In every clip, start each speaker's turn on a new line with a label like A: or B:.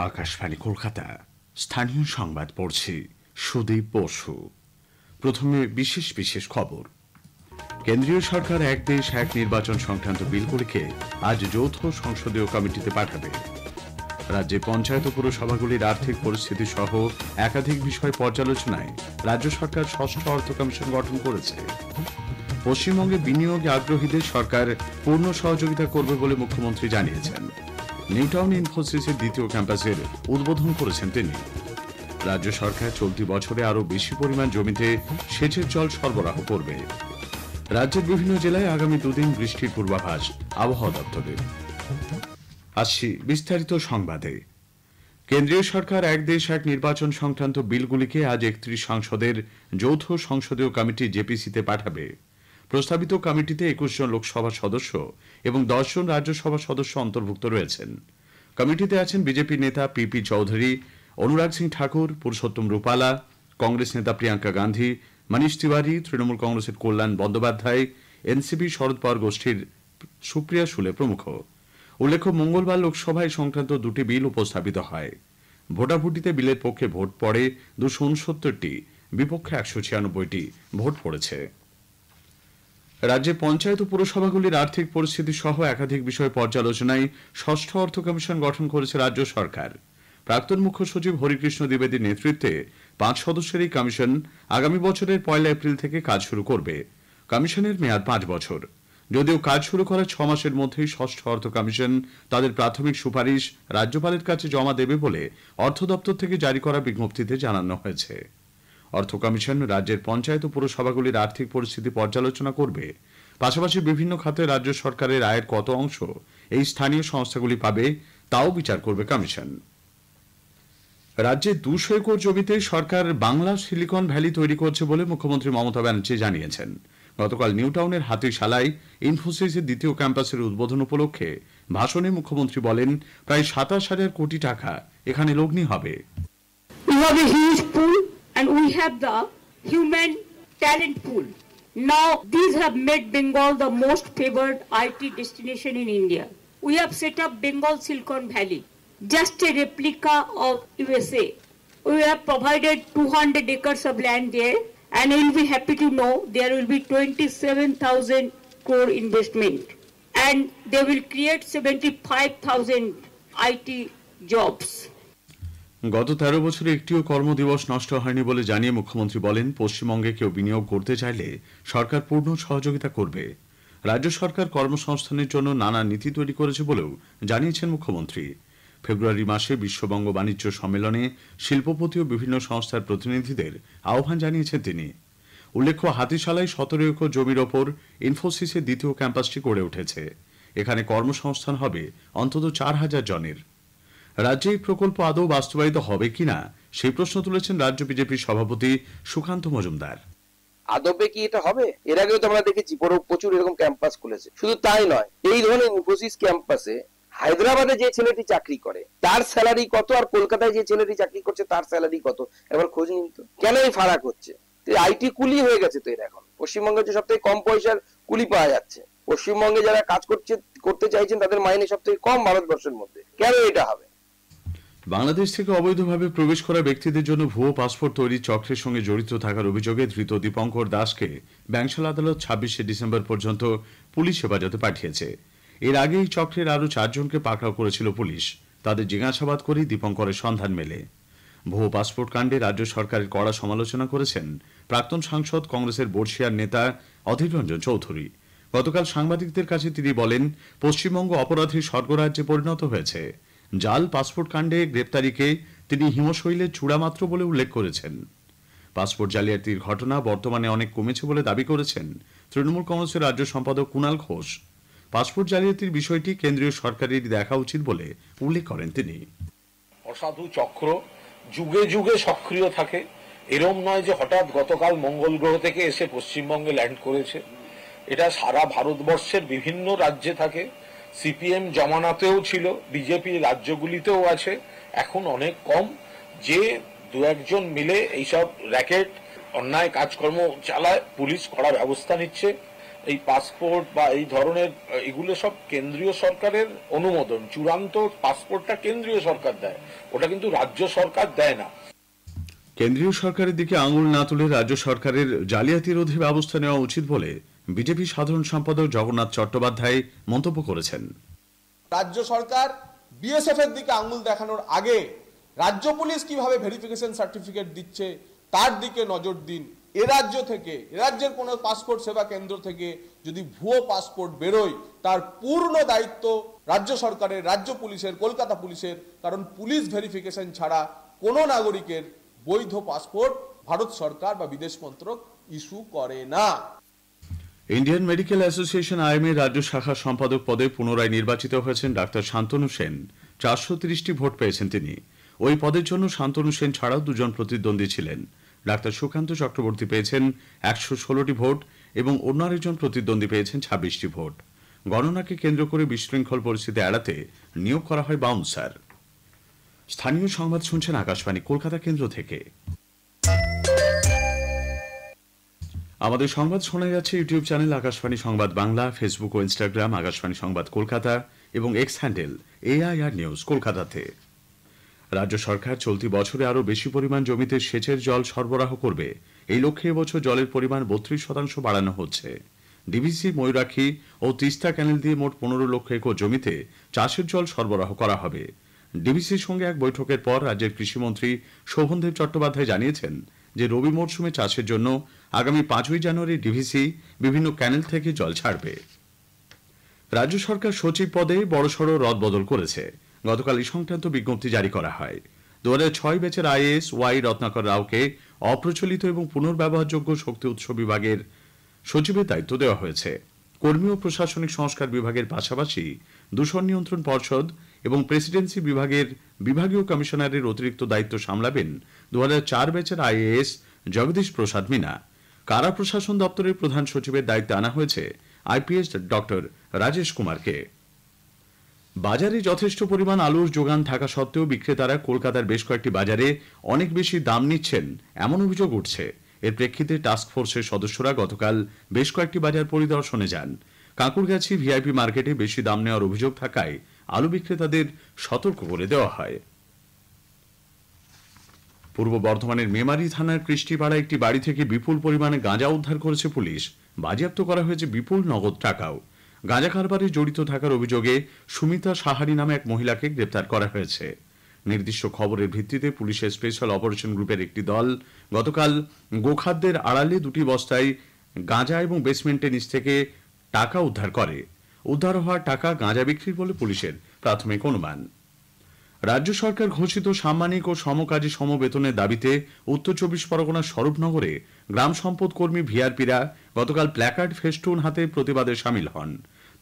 A: আকাশবাণী কলকাতা স্থানীয় সংবাদ পড়ছি সুদীপ বসু। প্রথমে বিশেষ বিশেষ খবর। কেন্দ্রীয় সরকার এক দেশ এক নির্বাচন সংক্রান্ত বিলগুলিকে আজ যৌথ সংসদীয় কমিটিতে পাঠাবে। রাজ্যে পঞ্চায়েত ও পুরসভাগুলির আর্থিক পরিস্থিতি সহ একাধিক বিষয় পর্যালোচনায় রাজ্য সরকার ষষ্ঠ অর্থ কমিশন গঠন করেছে। পশ্চিমবঙ্গে বিনিয়োগে আগ্রহীদের সরকার পূর্ণ সহযোগিতা করবে বলে মুখ্যমন্ত্রী জানিয়েছেন। নিউটাউন ইনফোসিসের দ্বিতীয় ক্যাম্পাসের উদ্বোধন করেছেন তিনি। রাজ্য সরকার চলতি বছরে আরও বেশি পরিমাণ জমিতে সেচের জল সরবরাহ করবে। রাজ্যের বিভিন্ন জেলায় আগামী দুদিন বৃষ্টির পূর্বাভাস আবহাওয়া দপ্তরের। আসছি বিস্তারিত সংবাদে। কেন্দ্রীয় সরকার এক দেশ এক নির্বাচন সংক্রান্ত বিলগুলিকে আজ ৩১ সাংসদের যৌথ সংসদীয় কমিটি জেপিসিতে পাঠাবে। প্রস্তাবিত কমিটিতে ২১ জন লোকসভা সদস্য এবং ১০ জন রাজ্যসভা সদস্য অন্তর্ভুক্ত রয়েছেন। কমিটিতে আছেন বিজেপি নেতা পিপি চৌধুরী, অনুরাগ সিং ঠাকুর, পুরুষোত্তম রূপালা, কংগ্রেস নেতা প্রিয়াঙ্কা গান্ধী, মনীষ তিওয়ারি, তৃণমূল কংগ্রেসের কল্যাণ বন্দ্যোপাধ্যায়, এনসিপি শরদ পাওয়ার গোষ্ঠীর সুপ্রিয়া সুলে প্রমুখ। উল্লেখ্য, মঙ্গলবার লোকসভায় সংক্রান্ত দুটি বিল উপস্থাপিত হয়। ভোটাভুটিতে বিলের পক্ষে ভোট পড়ে ২৬৯টি, বিপক্ষে ১৯৬টি ভোট পড়েছে। রাজ্যে পঞ্চায়েত ও পুরসভাগুলির আর্থিক পরিস্থিতি সহ একাধিক বিষয় পর্যালোচনায় ষষ্ঠ অর্থ কমিশন গঠন করেছে রাজ্য সরকার। প্রাক্তন মুখ্য সচিব হরিকৃষ্ণ দ্বিবেদীর নেতৃত্বে ৫ সদস্যের এই কমিশন আগামী বছরের ১ এপ্রিল থেকে কাজ শুরু করবে। কমিশনের মেয়াদ ৫ বছর। যদিও কাজ শুরু করার ৬ মাসের মধ্যেই ষষ্ঠ অর্থ কমিশন তাদের প্রাথমিক সুপারিশ রাজ্যপালের কাছে জমা দেবে বলে অর্থ দপ্তর থেকে জারি করা বিজ্ঞপ্তিতে জানানো হয়েছে। অর্থ কমিশন রাজ্যের পঞ্চায়েত ও পুরসভাগুলির আর্থিক পরিস্থিতি পর্যালোচনা করবে। পাশাপাশি বিভিন্ন খাতে রাজ্য সরকারের আয়ের কত অংশ এই স্থানীয় সংস্থাগুলি পাবে তাও বিচার করবে কমিশন। রাজ্যে ২০০ একর জমিতে সরকার বাংলা সিলিকন ভ্যালি তৈরি করছে বলে মুখ্যমন্ত্রী মমতা ব্যানার্জি জানিয়েছেন। গতকাল নিউটাউনের হাতিশালায় ইনফোসিসের দ্বিতীয় ক্যাম্পাসের উদ্বোধন উপলক্ষে ভাষণে মুখ্যমন্ত্রী বলেন, প্রায় ২৭,০০০ কোটি টাকা এখানে লগ্নি হবে।
B: And we have the human talent pool. Now these have made Bengal the most favored IT destination in India. We have set up Bengal Silicon Valley, just a replica of USA. We have provided 200 acres of land there, and you'll be happy to know there will be 27,000 crore investment, and they will create 75,000 IT jobs.
A: গত ১৩ বছরে একটিও কর্মদিবস নষ্ট হয়নি বলে জানিয়ে মুখ্যমন্ত্রী বলেন, পশ্চিমবঙ্গে কেউ বিনিয়োগ করতে চাইলে সরকার পূর্ণ সহযোগিতা করবে। রাজ্য সরকার কর্মসংস্থানের জন্য নানা নীতি তৈরি করেছে বলেও জানিয়েছেন মুখ্যমন্ত্রী। ফেব্রুয়ারি মাসে বিশ্ববঙ্গ বাণিজ্য সম্মেলনে শিল্পপতি ও বিভিন্ন সংস্থার প্রতিনিধিদের আহ্বান জানিয়েছেন তিনি। উল্লেখ্য, হাতিশালায় ১৭ একর জমির ওপর ইনফোসিসের দ্বিতীয় ক্যাম্পাসটি গড়ে উঠেছে। এখানে কর্মসংস্থান হবে অন্তত ৪,০০০ জনের। রাজ্যে এই প্রকল্প আদৌ বাস্তবায়িত হবে কিনা সেই প্রশ্ন তুলেছেন রাজ্য বিজেপির সভাপতি সুকান্ত মজুমদার।
C: আদবে কি এটা হবে? এর আগেও তো আমরা দেখেছি প্রচুর এরকম ক্যাম্পাস খুলেছে। শুধু তাই নয়, এই ধরনের ইনফোসিস ক্যাম্পাসে হায়দ্রাবাদে যে ছেলেটি চাকরি করে তার স্যালারি কত, আর কলকাতায় যে ছেলেটি চাকরি করছে তার স্যালারি কত, একবার খোঁজ নিন তো। কেন এই ফারাক হচ্ছে? আইটি কুলি হয়ে গেছে তো এর এখন। পশ্চিমবঙ্গে যে সবথেকে কম পয়সার কুলি পাওয়া যাচ্ছে, পশ্চিমবঙ্গে যারা কাজ করতে চাইছেন তাদের মাইনে সবথেকে কম ভারতবর্ষের মধ্যে। কেন এটা হবে?
A: বাংলাদেশ থেকে অবৈধভাবে প্রবেশ করা ব্যক্তিদের জন্য ভুয়ো পাসপোর্ট তৈরির চক্রের সঙ্গে জড়িত থাকার অভিযোগে ধৃত দীপঙ্কর দাসকে ব্যাংশাল আদালত ২৬শে ডিসেম্বর পর্যন্ত পুলিশ হেফাজতে পাঠিয়েছে। এর আগে এই চক্রের আরও ৪ জনকে পাকড়াও করেছিল পুলিশ। তাদের জিজ্ঞাসাবাদ করেই দীপঙ্করের সন্ধান মেলে। ভুয়ো পাসপোর্ট কাণ্ডে রাজ্য সরকারের কড়া সমালোচনা করেছেন প্রাক্তন সাংসদ কংগ্রেসের বর্ষিয়ার নেতা অধীর রঞ্জন চৌধুরী। গতকাল সাংবাদিকদের কাছে তিনি বলেন, পশ্চিমবঙ্গ অপরাধীর স্বর্গরাজ্যে পরিণত হয়েছে। জাল পাসপোর্ট কাণ্ডে গ্রেপ্তারিকে তিনি হিমশৈলের চূড়ামাত্র বলে উল্লেখ করেছেন। পাসপোর্ট জালিয়াতির ঘটনা বর্তমানে অনেক কমেছে বলে দাবি করেছেন তৃণমূল কংগ্রেসের রাজ্য সম্পাদক কুণাল ঘোষ। পাসপোর্ট জালিয়াতির বিষয়টি কেন্দ্রীয় সরকারের দেখা উচিত বলে উল্লেখ করেন তিনি।
D: অসাধু চক্র যুগে যুগে সক্রিয় থাকে। এরম নয় যে হঠাৎ গতকাল মঙ্গল গ্রহ থেকে এসে পশ্চিমবঙ্গে ল্যান্ড করেছে। এটা সারা ভারতবর্ষের বিভিন্ন রাজ্যে থাকে। সিপিএম জমানাতেও ছিল, বিজেপি রাজ্যগুলিতেও আছে। এখন অনেক কম যে দু একজন মিলে এইসব র্যাকেট অন্যায় কাজকর্ম চালায়, পুলিশ কড়া ব্যবস্থা নিচ্ছে। এই পাসপোর্ট বা এই ধরনের এগুলো সব কেন্দ্রীয় সরকারের অনুমোদন। চূড়ান্ত পাসপোর্টটা কেন্দ্রীয় সরকার দেয়, ওটা কিন্তু রাজ্য সরকার দেয় না।
A: কেন্দ্রীয় সরকারের দিকে আঙুল না তুলে রাজ্য সরকারের জালিয়াতি রোধে ব্যবস্থা নেওয়া উচিত বলে বিজেপি সাধারণ সম্পাদক জগন্নাথ চট্টোপাধ্যায় মন্তব্য করেছেন।
E: রাজ্য সরকার বিএসএফ এর দিকে আঙুল দেখানোর আগে রাজ্য পুলিশ কিভাবে ভেরিফিকেশন সার্টিফিকেট দিচ্ছে তার দিকে নজর দিন। এ রাজ্য থেকে, এ রাজ্যের কোনো পাসপোর্ট সেবা কেন্দ্র থেকে যদি ভুয়ো পাসপোর্ট বেরোয় তার পূর্ণ দায়িত্ব রাজ্য সরকারের, রাজ্য পুলিশের, কলকাতা পুলিশের। কারণ পুলিশ ভেরিফিকেশন ছাড়া কোনো নাগরিকের বৈধ পাসপোর্ট ভারত সরকার বা বিদেশ মন্ত্রক ইস্যু করে না।
A: ইন্ডিয়ান মেডিকেল অ্যাসোসিয়েশন আইএমএ রাজ্য শাখা সম্পাদক পদে পুনরায় নির্বাচিত হয়েছেন ডাক্তার শান্তনু সেন। 430টি ভোট পেয়েছেন তিনি। ওই পদের জন্য শান্তনু সেন ছাড়াও দুজন প্রতিদ্বন্দ্বী ছিলেন। ডাক্তার সুকান্ত চক্রবর্তী পেয়েছেন 116টি ভোট এবং অন্য আরেকজন প্রতিদ্বন্দ্বী পেয়েছেন 26টি ভোট। গণনাকে কেন্দ্র করে বিশৃঙ্খল পরিস্থিতি এড়াতে নিয়োগ করা হয় বাউন্সার। স্থানীয় সংবাদ শুনছেন আকাশবাণী কলকাতা কেন্দ্র থেকে। আমাদের সংবাদ শোনা যাচ্ছে ইউটিউব চ্যানেল আকাশবাণী সংবাদ বাংলা, ফেসবুক ও ইনস্টাগ্রাম আকাশবাণী সংবাদ কলকাতা এবং এক্স হ্যান্ডেল AIR নিউজ কলকাতাতে। রাজ্য সরকার চলতি বছরে আরও বেশি পরিমাণ জমিতে সেচের জল সরবরাহ করবে। এই লক্ষ্যে এবছর জলের পরিমাণ 32% বাড়ানো হচ্ছে। ডিভিসি, ময়ূরাক্ষী ও তিস্তা ক্যানেল দিয়ে মোট 15 লক্ষ একর জমিতে চাষের জল সরবরাহ করা হবে। ডিভিসির সঙ্গে এক বৈঠকের পর রাজ্যের কৃষিমন্ত্রী শোভনদেব চট্টোপাধ্যায় জানিয়েছেন যে রবি মরশুমে চাষের জন্য আগামী 5ই জানুয়ারি ডিভিসি বিভিন্ন ক্যানেল থেকে জল ছাড়বে। রাজ্য সরকার সচিব পদে বড়সড় রদবদল করেছে। গতকাল এই সংক্রান্ত বিজ্ঞপ্তি জারি করা হয়। 2006 ব্যাচের IAS ওয়াই রত্নাকর রাওকে অপ্রচলিত এবং পুনর্ব্যবহারযোগ্য শক্তি উৎস বিভাগের সচিবের দায়িত্ব দেওয়া হয়েছে। কর্মী ও প্রশাসনিক সংস্কার বিভাগের পাশাপাশি দূষণ নিয়ন্ত্রণ পর্ষদ এবং প্রেসিডেন্সি বিভাগের বিভাগীয় কমিশনারের অতিরিক্ত দায়িত্ব সামলাবেন 2004 ব্যাচের IAS জগদীশ প্রসাদ মিনা। কারা প্রশাসন দপ্তরের প্রধান সচিবের দায়িত্বে আনা হয়েছে IPS ডক্টর রাজেশ কুমারকে। বাজারে যথেষ্ট পরিমাণ আলুর যোগান থাকা সত্ত্বেও বিক্রেতারা কলকাতার বেশ কয়েকটি বাজারে অনেক বেশি দাম নিচ্ছেন এমন অভিযোগ উঠছে। এর প্রেক্ষিতে টাস্ক ফোর্সের সদস্যরা গতকাল বেশ কয়েকটি বাজার পরিদর্শনে যান। কাঁকুরগাছি VIP মার্কেটে বেশি দাম নেওয়ার অভিযোগ থাকায় আলু বিক্রেতাদের সতর্ক করে দেওয়া হয়। পূর্ব বর্ধমানের মেমারি থানার কৃষ্টিপাড়া একটি বাড়ি থেকে বিপুল পরিমাণে গাঁজা উদ্ধার করেছে পুলিশ। বাজেয়াপ্ত করা হয়েছে বিপুল নগদ টাকাও। গাঁজা কারবারে জড়িত থাকার অভিযোগে সুমিতা সাহারি নামে এক মহিলাকে গ্রেপ্তার করা হয়েছে। নির্দিষ্ট খবরের ভিত্তিতে পুলিশের স্পেশাল অপারেশন গ্রুপের একটি দল গতকাল গোখাদ্যের আড়ালে 2টি বস্তায় গাঁজা এবং বেসমেন্টের নিচ থেকে টাকা উদ্ধার করে। উদ্ধার হওয়া টাকা গাঁজা বিক্রির বলে পুলিশের প্রাথমিক অনুমান। রাজ্য সরকার ঘোষিত সাম্মানিক ও সমকাজী সমবেতনের দাবিতে উত্তর 24 পরগনার স্বরূপনগরে গ্রাম সম্পদ কর্মী ভিআরপিরা গতকাল প্ল্যাকার্ড ফেস্টুন হাতে প্রতিবাদে সামিল হন।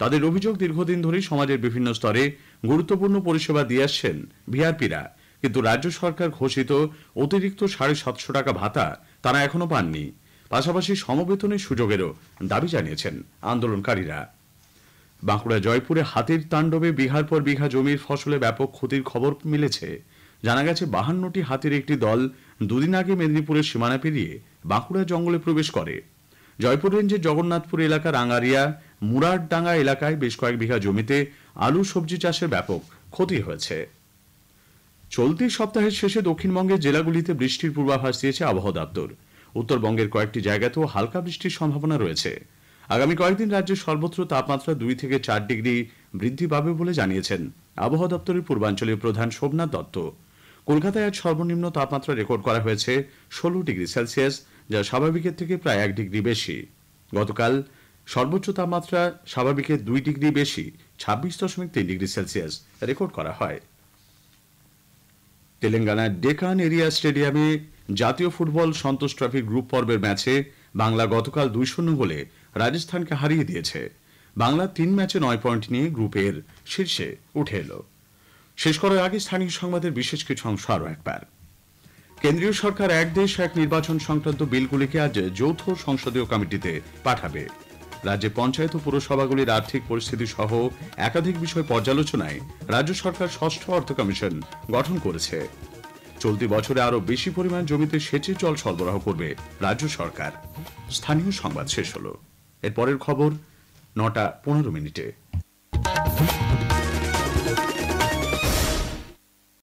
A: তাদের অভিযোগ, দীর্ঘদিন ধরেই সমাজের বিভিন্ন স্তরে গুরুত্বপূর্ণ পরিষেবা দিয়ে আসছেন ভিআরপিরা, কিন্তু রাজ্য সরকার ঘোষিত অতিরিক্ত 750 টাকা ভাতা তারা এখনো পাননি। পাশাপাশি সমবেতনের সুযোগেরও দাবি জানিয়েছেন আন্দোলনকারীরা। বাঁকুড়া জয়পুরে হাতির তাণ্ডবে বিঘার পর বিঘা জমির ফসলে ব্যাপক ক্ষতির খবর মিলেছে। জানা গেছে 52টি হাতির একটি দল দুদিন আগে মেদিনীপুরের সীমানা পেরিয়ে বাঁকুড়া জঙ্গলে প্রবেশ করে। জয়পুর রেঞ্জের জগন্নাথপুর এলাকার আঙ্গারিয়া মুরারডাঙ্গা এলাকায় বেশ কয়েক বিঘা জমিতে আলু সবজি চাষের ব্যাপক ক্ষতি হয়েছে। চলতি সপ্তাহের শেষে দক্ষিণবঙ্গের জেলাগুলিতে বৃষ্টির পূর্বাভাস দিয়েছে আবহাওয়া দপ্তর। উত্তরবঙ্গের কয়েকটি জায়গাতেও হালকা বৃষ্টির সম্ভাবনা রয়েছে। আগামী কয়েকদিন রাজ্যের সর্বত্র তাপমাত্রা 2 থেকে 4 ডিগ্রি বৃদ্ধি পাবে বলে জানিয়েছেন আবহাওয়া দপ্তরের পূর্বাঞ্চলীয় প্রধান শোভনাথ দত্ত। কলকাতায় আজ সর্বনিম্ন তাপমাত্রা রেকর্ড করা হয়েছে 16 ডিগ্রি সেলসিয়াস, যা স্বাভাবিকের থেকে প্রায় 1 ডিগ্রি বেশি। গতকাল সর্বোচ্চ তাপমাত্রা স্বাভাবিকের 2 ডিগ্রি বেশি 26.3 ডিগ্রি সেলসিয়াস রেকর্ড করা হয়। তেলেঙ্গানার ডেকান এরিয়া স্টেডিয়ামে জাতীয় ফুটবল সন্তোষ ট্রফি গ্রুপ পর্বের ম্যাচে বাংলা গতকাল 2-0 গোলে রাজস্থানকে হারিয়ে দিয়েছে। বাংলা 3 ম্যাচে 9 পয়েন্ট নিয়ে গ্রুপের শীর্ষে উঠে এলো। শেষ করার আগে স্থানীয় সংবাদের বিশেষ কিছু অংশ আরও একবার। কেন্দ্রীয় সরকার এক দেশ এক নির্বাচন সংক্রান্ত বিলগুলিকে আজ যৌথ সংসদীয় কমিটিতে পাঠাবে। রাজ্যে পঞ্চায়েত ও পুরসভাগুলির আর্থিক পরিস্থিতি সহ একাধিক বিষয় পর্যালোচনায় রাজ্য সরকার 6ষ্ঠ অর্থ কমিশন গঠন করেছে। চলতি বছরে আরও বেশি পরিমাণ জমিতে সেচের জল সরবরাহ করবে রাজ্য সরকার। স্থানীয় সংবাদ শেষ হলো। এর পরের খবর 9টা 15 মিনিটে।